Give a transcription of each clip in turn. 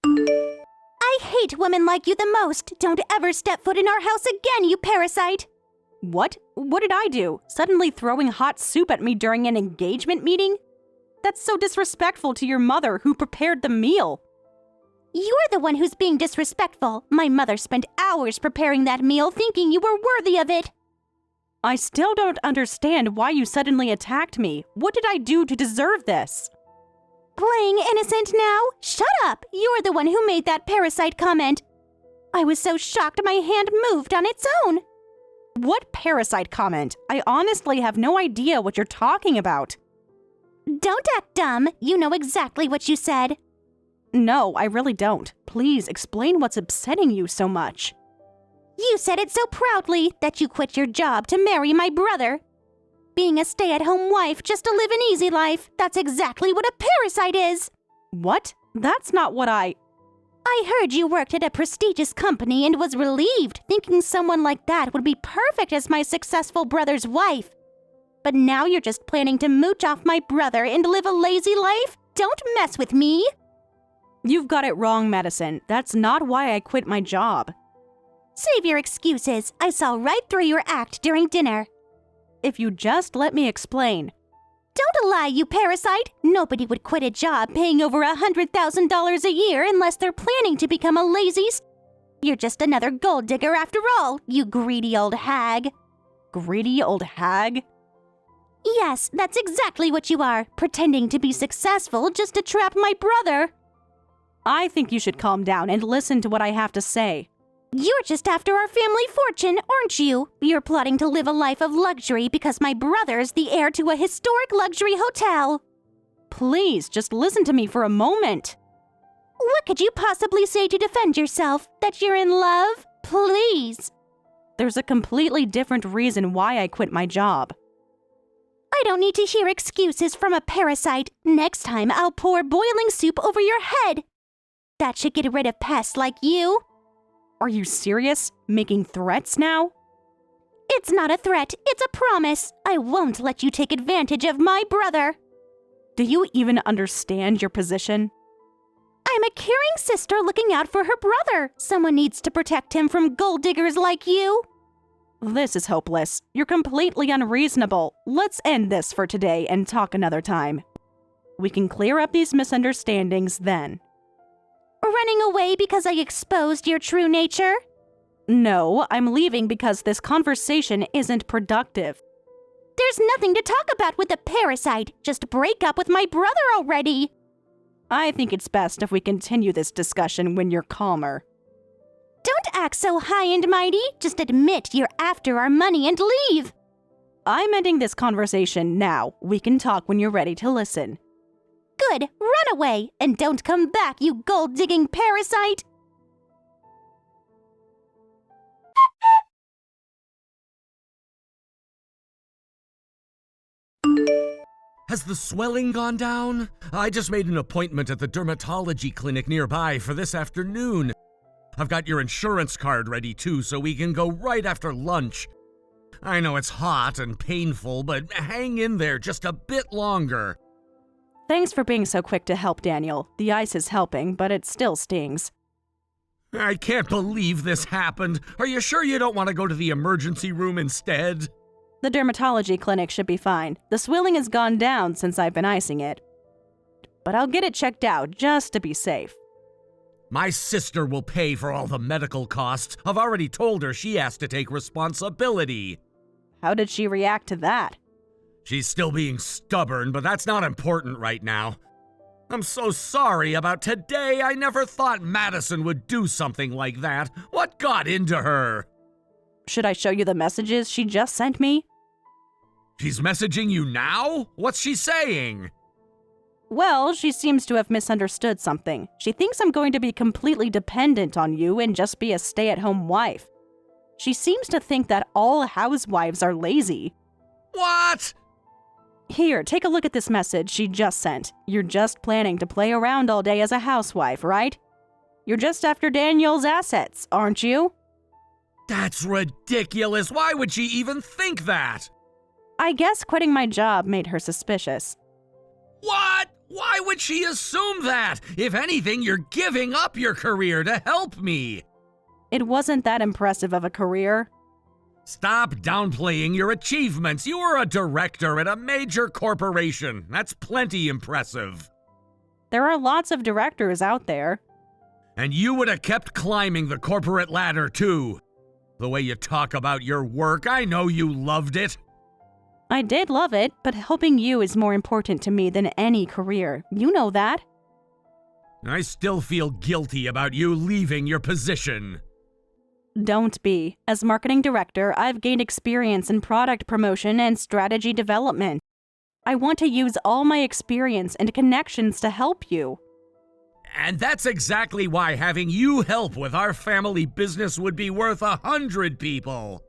I hate women like you the most. Don't ever step foot in our house again, you parasite! What? What did I do? Suddenly throwing hot soup at me during an engagement meeting? That's so disrespectful to your mother who prepared the meal. You're the one who's being disrespectful. My mother spent hours preparing that meal thinking you were worthy of it. I still don't understand why you suddenly attacked me. What did I do to deserve this? Playing innocent now? Shut up! You're the one who made that parasite comment. I was so shocked my hand moved on its own. What parasite comment? I honestly have no idea what you're talking about. Don't act dumb. You know exactly what you said. No, I really don't. Please explain what's upsetting you so much. You said it so proudly that you quit your job to marry my brother. Being a stay-at-home wife just to live an easy life, that's exactly what a parasite is. What? That's not what I heard you worked at a prestigious company and was relieved, thinking someone like that would be perfect as my successful brother's wife. But now you're just planning to mooch off my brother and live a lazy life? Don't mess with me! You've got it wrong, Madison. That's not why I quit my job. Save your excuses. I saw right through your act during dinner. If you just let me explain. Don't lie, you parasite! Nobody would quit a job paying over $100,000 a year unless they're planning to become a lazy You're just another gold digger after all, you greedy old hag. Greedy old hag? Yes, that's exactly what you are, pretending to be successful just to trap my brother. I think you should calm down and listen to what I have to say. You're just after our family fortune, aren't you? You're plotting to live a life of luxury because my brother's the heir to a historic luxury hotel. Please, just listen to me for a moment. What could you possibly say to defend yourself? That you're in love? Please. There's a completely different reason why I quit my job. I don't need to hear excuses from a parasite. Next time, I'll pour boiling soup over your head. That should get rid of pests like you. Are you serious? Making threats now? It's not a threat, it's a promise. I won't let you take advantage of my brother. Do you even understand your position? I'm a caring sister looking out for her brother. Someone needs to protect him from gold diggers like you. This is hopeless. You're completely unreasonable. Let's end this for today and talk another time. We can clear up these misunderstandings then. Running away because I exposed your true nature? No, I'm leaving because this conversation isn't productive. There's nothing to talk about with a parasite. Just break up with my brother already. I think it's best if we continue this discussion when you're calmer. Don't act so high and mighty. Just admit you're after our money and leave. I'm ending this conversation now. We can talk when you're ready to listen. Good. Run away and don't come back, you gold-digging parasite. Has the swelling gone down? I just made an appointment at the dermatology clinic nearby for this afternoon. I've got your insurance card ready too, so we can go right after lunch. I know it's hot and painful, but hang in there just a bit longer. Thanks for being so quick to help, Daniel. The ice is helping, but it still stings. I can't believe this happened. Are you sure you don't want to go to the emergency room instead? The dermatology clinic should be fine. The swelling has gone down since I've been icing it. But I'll get it checked out just to be safe. My sister will pay for all the medical costs. I've already told her she has to take responsibility. How did she react to that? She's still being stubborn, but that's not important right now. I'm so sorry about today. I never thought Madison would do something like that. What got into her? Should I show you the messages she just sent me? She's messaging you now? What's she saying? Well, she seems to have misunderstood something. She thinks I'm going to be completely dependent on you and just be a stay-at-home wife. She seems to think that all housewives are lazy. What? Here, take a look at this message she just sent. You're just planning to play around all day as a housewife, right? You're just after Daniel's assets, aren't you? That's ridiculous. Why would she even think that? I guess quitting my job made her suspicious. What? Why would she assume that? If anything, you're giving up your career to help me. It wasn't that impressive of a career. Stop downplaying your achievements. You were a director at a major corporation. That's plenty impressive. There are lots of directors out there. And you would have kept climbing the corporate ladder, too. The way you talk about your work, I know you loved it. I did love it, but helping you is more important to me than any career. You know that. I still feel guilty about you leaving your position. Don't be. As marketing director, I've gained experience in product promotion and strategy development. I want to use all my experience and connections to help you. And that's exactly why having you help with our family business would be worth 100 people.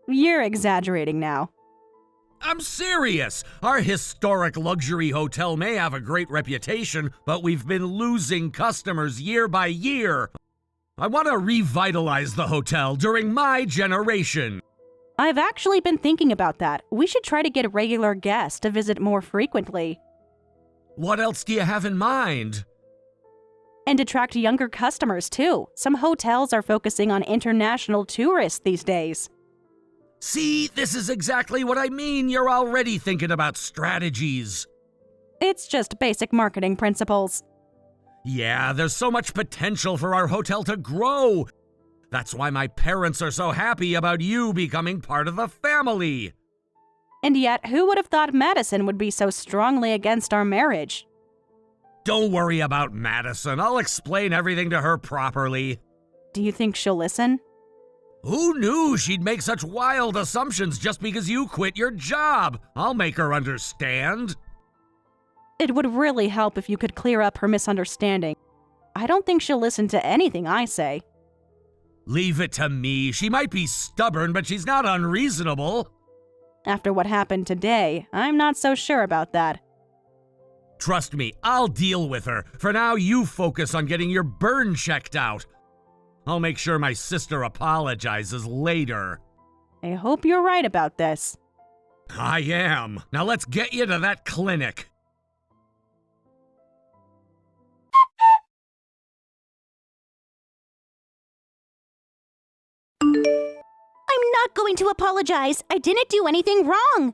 You're exaggerating now. I'm serious. Our historic luxury hotel may have a great reputation, but we've been losing customers year by year. I want to revitalize the hotel during my generation. I've actually been thinking about that. We should try to get regular guests to visit more frequently. What else do you have in mind? And attract younger customers, too. Some hotels are focusing on international tourists these days. See, this is exactly what I mean. You're already thinking about strategies. It's just basic marketing principles. Yeah, there's so much potential for our hotel to grow. That's why my parents are so happy about you becoming part of the family. And yet, who would have thought Madison would be so strongly against our marriage? Don't worry about Madison. I'll explain everything to her properly. Do you think she'll listen? Who knew she'd make such wild assumptions just because you quit your job? I'll make her understand. It would really help if you could clear up her misunderstanding. I don't think she'll listen to anything I say. Leave it to me. She might be stubborn, but she's not unreasonable. After what happened today, I'm not so sure about that. Trust me, I'll deal with her. For now, you focus on getting your burn checked out. I'll make sure my sister apologizes later. I hope you're right about this. I am. Now let's get you to that clinic. I'm not going to apologize. I didn't do anything wrong.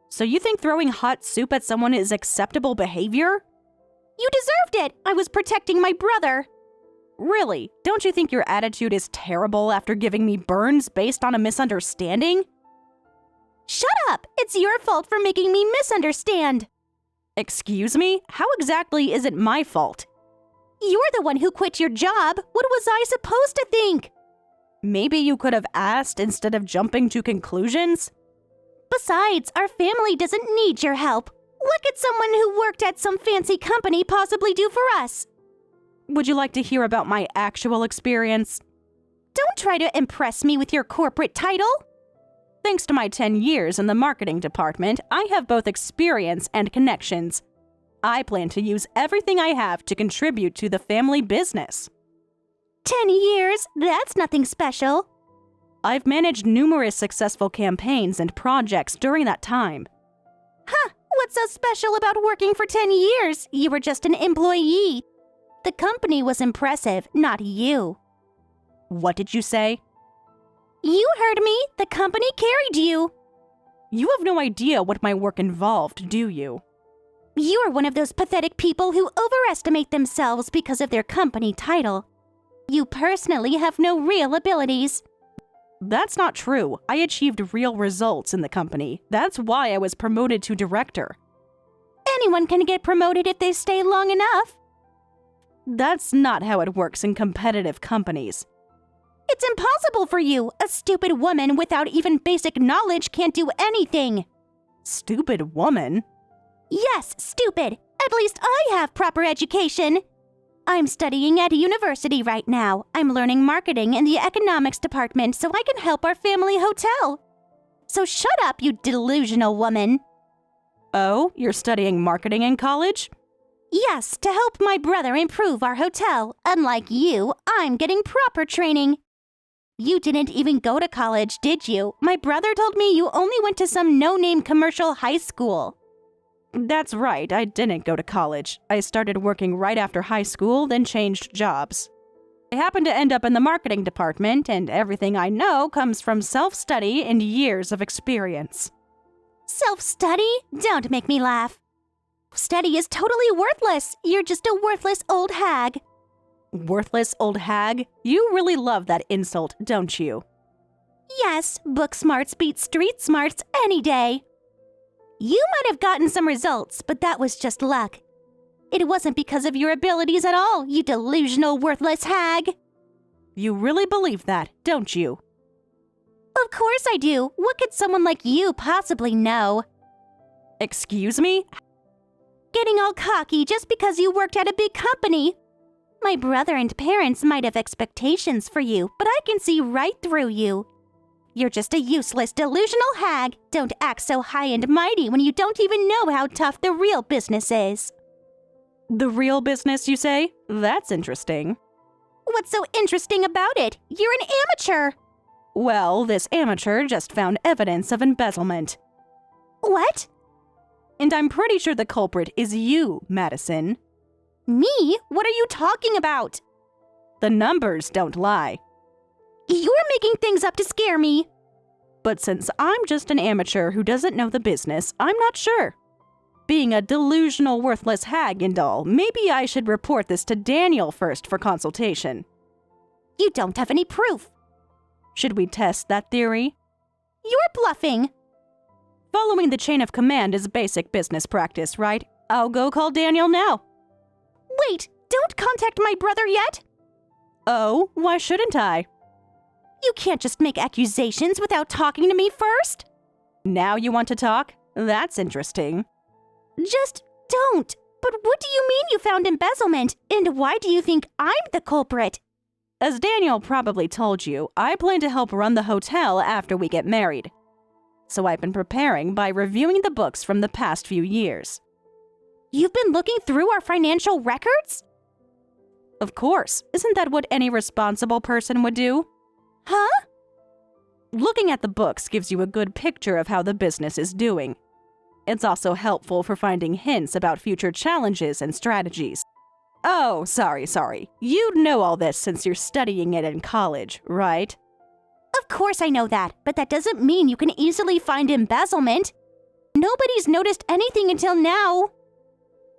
So you think throwing hot soup at someone is acceptable behavior? You deserved it. I was protecting my brother. Really? Don't you think your attitude is terrible after giving me burns based on a misunderstanding? Shut up! It's your fault for making me misunderstand. Excuse me? How exactly is it my fault? You're the one who quit your job. What was I supposed to think? Maybe you could have asked instead of jumping to conclusions? Besides, our family doesn't need your help. What could someone who worked at some fancy company possibly do for us? Would you like to hear about my actual experience? Don't try to impress me with your corporate title. Thanks to my 10 years in the marketing department, I have both experience and connections. I plan to use everything I have to contribute to the family business. 10 years? That's nothing special. I've managed numerous successful campaigns and projects during that time. Huh, what's so special about working for 10 years? You were just an employee. The company was impressive, not you. What did you say? You heard me. The company carried you. You have no idea what my work involved, do you? You are one of those pathetic people who overestimate themselves because of their company title. You personally have no real abilities. That's not true. I achieved real results in the company. That's why I was promoted to director. Anyone can get promoted if they stay long enough. That's not how it works in competitive companies. It's impossible for you. A stupid woman without even basic knowledge can't do anything. Stupid woman? Yes, stupid. At least I have proper education. I'm studying at a university right now. I'm learning marketing in the economics department so I can help our family hotel. So shut up, you delusional woman. Oh, you're studying marketing in college? Yes, to help my brother improve our hotel. Unlike you, I'm getting proper training. You didn't even go to college, did you? My brother told me you only went to some no-name commercial high school. That's right, I didn't go to college. I started working right after high school, then changed jobs. I happened to end up in the marketing department, and everything I know comes from self-study and years of experience. Self-study? Don't make me laugh. Study is totally worthless. You're just a worthless old hag. Worthless old hag? You really love that insult, don't you? Yes, book smarts beat street smarts any day. You might have gotten some results, but that was just luck. It wasn't because of your abilities at all, you delusional, worthless hag. You really believe that, don't you? Of course I do. What could someone like you possibly know? Excuse me? Getting all cocky just because you worked at a big company. My brother and parents might have expectations for you, but I can see right through you. You're just a useless, delusional hag. Don't act so high and mighty when you don't even know how tough the real business is. The real business, you say? That's interesting. What's so interesting about it? You're an amateur. Well, this amateur just found evidence of embezzlement. What? And I'm pretty sure the culprit is you, Madison. Me? What are you talking about? The numbers don't lie. You're making things up to scare me. But since I'm just an amateur who doesn't know the business, I'm not sure. Being a delusional, worthless hag and all, maybe I should report this to Daniel first for consultation. You don't have any proof. Should we test that theory? You're bluffing. Following the chain of command is basic business practice, right? I'll go call Daniel now. Wait, don't contact my brother yet. Oh, why shouldn't I? You can't just make accusations without talking to me first. Now you want to talk? That's interesting. Just don't. But what do you mean you found embezzlement? And why do you think I'm the culprit? As Daniel probably told you, I plan to help run the hotel after we get married. So I've been preparing by reviewing the books from the past few years. You've been looking through our financial records? Of course. Isn't that what any responsible person would do? Huh? Looking at the books gives you a good picture of how the business is doing. It's also helpful for finding hints about future challenges and strategies. Oh, sorry. You'd know all this since you're studying it in college, right? Of course I know that, but that doesn't mean you can easily find embezzlement. Nobody's noticed anything until now.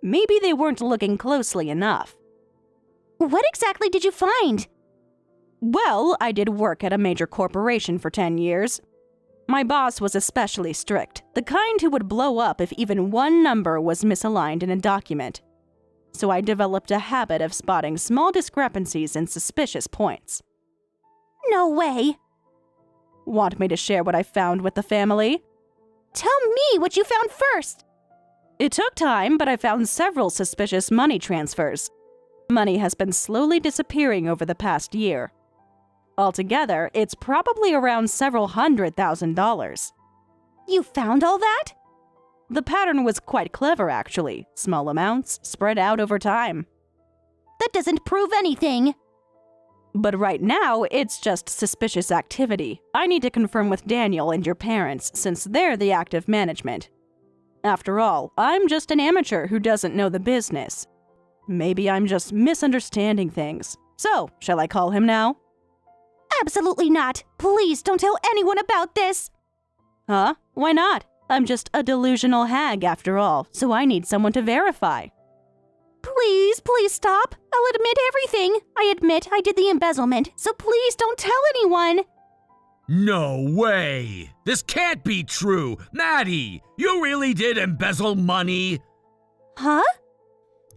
Maybe they weren't looking closely enough. What exactly did you find? Well, I did work at a major corporation for 10 years. My boss was especially strict, the kind who would blow up if even one number was misaligned in a document. So I developed a habit of spotting small discrepancies and suspicious points. No way. Want me to share what I found with the family? Tell me what you found first. It took time, but I found several suspicious money transfers. Money has been slowly disappearing over the past year. Altogether, it's probably around several $100,000. You found all that? The pattern was quite clever, actually. Small amounts, spread out over time. That doesn't prove anything. But right now, it's just suspicious activity. I need to confirm with Daniel and your parents, since they're the active management. After all, I'm just an amateur who doesn't know the business. Maybe I'm just misunderstanding things. So, shall I call him now? Absolutely not. Please don't tell anyone about this. Huh? Why not? I'm just a delusional hag after all, so I need someone to verify. Please stop. I'll admit everything. I admit I did the embezzlement, so please don't tell anyone. No way! This can't be true! Maddie, you really did embezzle money? Huh?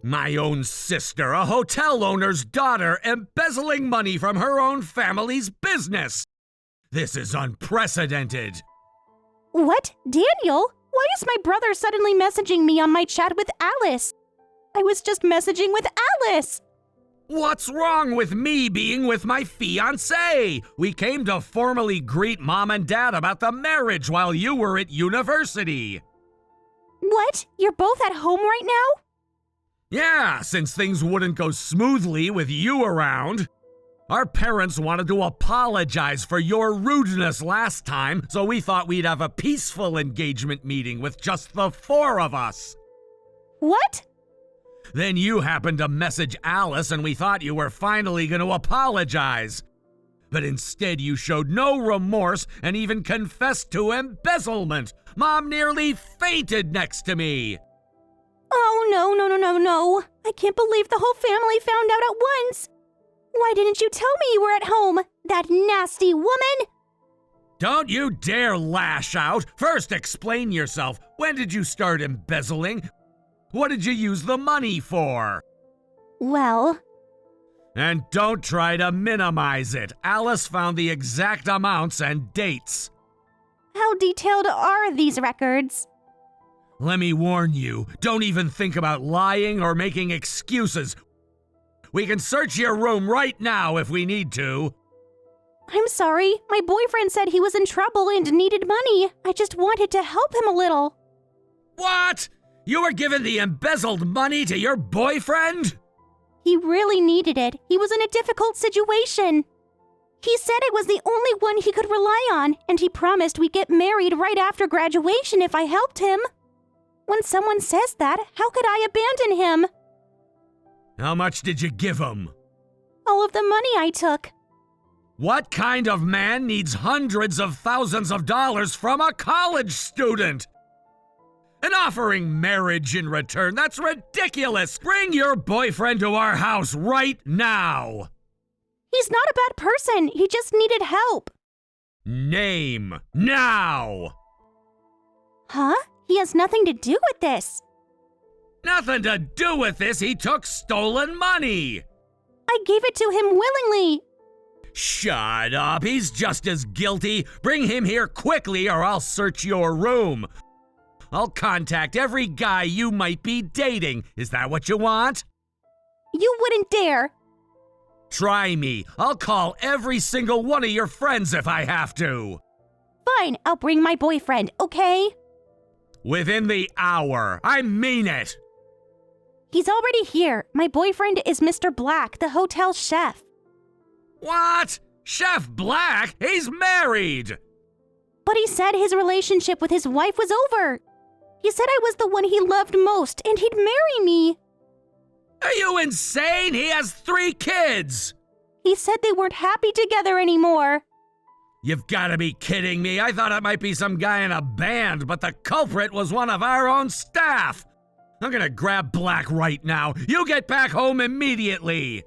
My own sister, a hotel owner's daughter, embezzling money from her own family's business! This is unprecedented! What? Daniel? Why is my brother suddenly messaging me on my chat with Alice? I was just messaging with Alice! What's wrong with me being with my fiancé? We came to formally greet Mom and Dad about the marriage while you were at university. What? You're both at home right now? Yeah, since things wouldn't go smoothly with you around. Our parents wanted to apologize for your rudeness last time, so we thought we'd have a peaceful engagement meeting with just the four of us. What? Then you happened to message Alice and we thought you were finally going to apologize. But instead you showed no remorse and even confessed to embezzlement. Mom nearly fainted next to me. Oh, no. I can't believe the whole family found out at once. Why didn't you tell me you were at home, that nasty woman? Don't you dare lash out. First explain yourself. When did you start embezzling? What did you use the money for? Well, And don't try to minimize it. Alice found the exact amounts and dates. how detailed are these records? Let me warn you, don't even think about lying or making excuses. We can search your room right now if we need to. I'm sorry. My boyfriend said he was in trouble and needed money. I just wanted to help him a little. What? You were giving the embezzled money to your boyfriend? He really needed it. He was in a difficult situation. He said it was the only one he could rely on, and he promised we'd get married right after graduation if I helped him. When someone says that, how could I abandon him? How much did you give him? All of the money I took. What kind of man needs hundreds of thousands of dollars from a college student? And offering marriage in return, that's ridiculous! Bring your boyfriend to our house right now! He's not a bad person. He just needed help. Name, now! Huh? He has nothing to do with this. Nothing to do with this, he took stolen money! I gave it to him willingly. Shut up, he's just as guilty. Bring him here quickly or I'll search your room. I'll contact every guy you might be dating. Is that what you want? You wouldn't dare. Try me. I'll call every single one of your friends if I have to. Fine, I'll bring my boyfriend, okay? Within the hour. I mean it. He's already here. My boyfriend is Mr. Black, the hotel chef. What? Chef Black? He's married. But he said his relationship with his wife was over. He said I was the one he loved most and he'd marry me. Are you insane? He has 3 kids. He said they weren't happy together anymore. You've got to be kidding me. I thought it might be some guy in a band, but the culprit was one of our own staff. I'm gonna grab Black right now. You get back home immediately.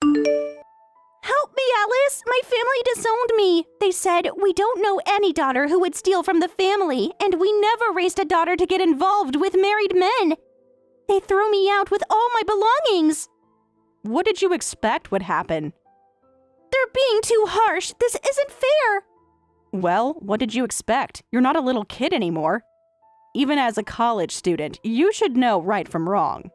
Help me, Alice! My family disowned me. They said, we don't know any daughter who would steal from the family, and we never raised a daughter to get involved with married men. They threw me out with all my belongings. What did you expect would happen? They're being too harsh. This isn't fair. Well, what did you expect? You're not a little kid anymore. Even as a college student, you should know right from wrong.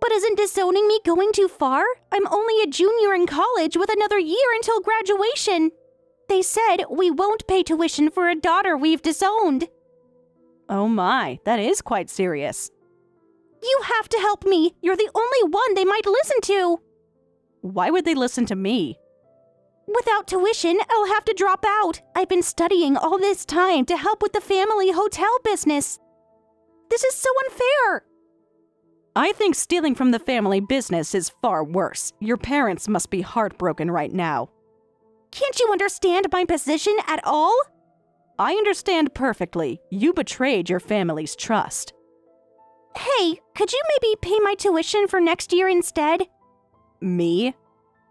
But isn't disowning me going too far? I'm only a junior in college with another year until graduation. They said we won't pay tuition for a daughter we've disowned. Oh my, that is quite serious. You have to help me. You're the only one they might listen to. Why would they listen to me? Without tuition, I'll have to drop out. I've been studying all this time to help with the family hotel business. This is so unfair. I think stealing from the family business is far worse. Your parents must be heartbroken right now. Can't you understand my position at all? I understand perfectly. You betrayed your family's trust. Hey, could you maybe pay my tuition for next year instead? Me?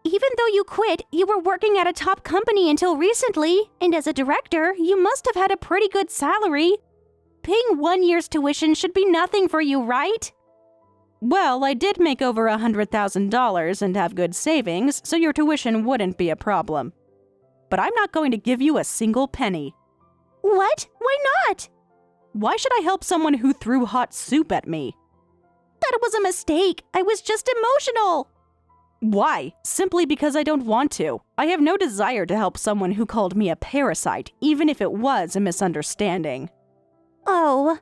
Even though you quit, you were working at a top company until recently, and as a director, you must have had a pretty good salary. Paying 1 year's tuition should be nothing for you, right? Well, I did make over $100,000 and have good savings, so your tuition wouldn't be a problem. But I'm not going to give you a single penny. What? Why not? Why should I help someone who threw hot soup at me? That was a mistake. I was just emotional. Why? Simply because I don't want to. I have no desire to help someone who called me a parasite, even if it was a misunderstanding. Oh.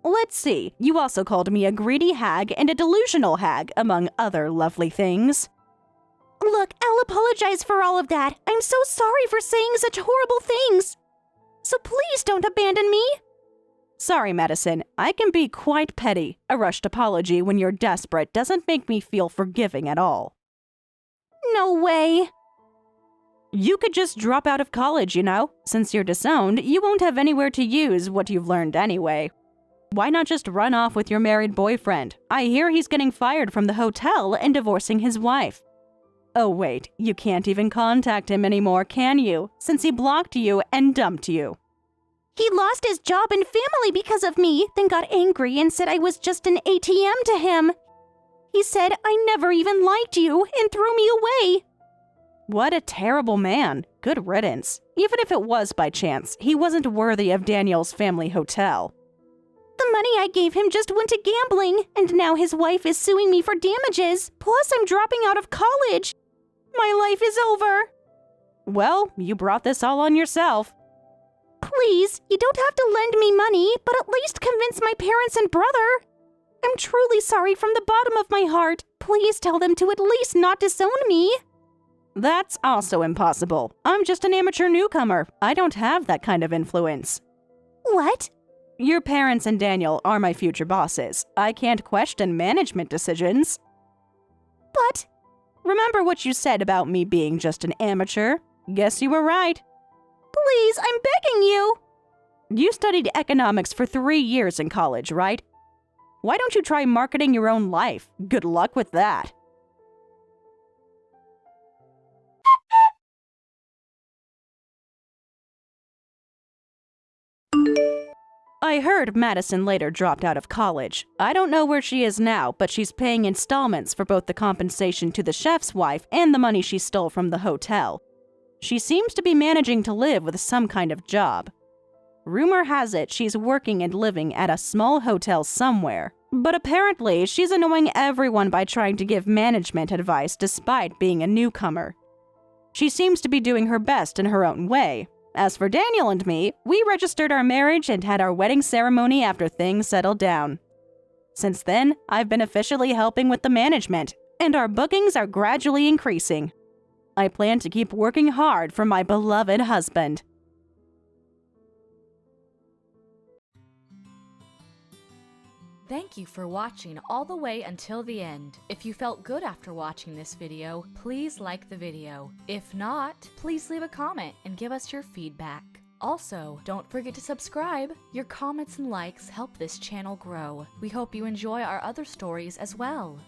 Let's see, you also called me a greedy hag and a delusional hag, among other lovely things. Look, I'll apologize for all of that. I'm so sorry for saying such horrible things. So please don't abandon me. Sorry, Madison. I can be quite petty. A rushed apology when you're desperate doesn't make me feel forgiving at all. No way. You could just drop out of college, you know? Since you're disowned, you won't have anywhere to use what you've learned anyway. Why not just run off with your married boyfriend? I hear he's getting fired from the hotel and divorcing his wife. Oh wait, you can't even contact him anymore, can you? Since he blocked you and dumped you. He lost his job and family because of me, then got angry and said I was just an ATM to him. He said I never even liked you and threw me away. What a terrible man. Good riddance. Even if it was by chance, he wasn't worthy of Daniel's family hotel. The money I gave him just went to gambling, and now his wife is suing me for damages. Plus, I'm dropping out of college. My life is over. Well, you brought this all on yourself. Please, you don't have to lend me money, but at least convince my parents and brother. I'm truly sorry from the bottom of my heart. Please tell them to at least not disown me. That's also impossible. I'm just an amateur newcomer. I don't have that kind of influence. What? Your parents and Daniel are my future bosses. I can't question management decisions. But... Remember what you said about me being just an amateur? Guess you were right. Please, I'm begging you. You studied economics for 3 years in college, right? Why don't you try marketing your own life? Good luck with that. I heard Madison later dropped out of college. I don't know where she is now, but she's paying installments for both the compensation to the chef's wife and the money she stole from the hotel. She seems to be managing to live with some kind of job. Rumor has it she's working and living at a small hotel somewhere, but apparently she's annoying everyone by trying to give management advice despite being a newcomer. She seems to be doing her best in her own way. As for Daniel and me, we registered our marriage and had our wedding ceremony after things settled down. Since then, I've been officially helping with the management, and our bookings are gradually increasing. I plan to keep working hard for my beloved husband. Thank you for watching all the way until the end. If you felt good after watching this video, please like the video. If not, please leave a comment and give us your feedback. Also, don't forget to subscribe. Your comments and likes help this channel grow. We hope you enjoy our other stories as well.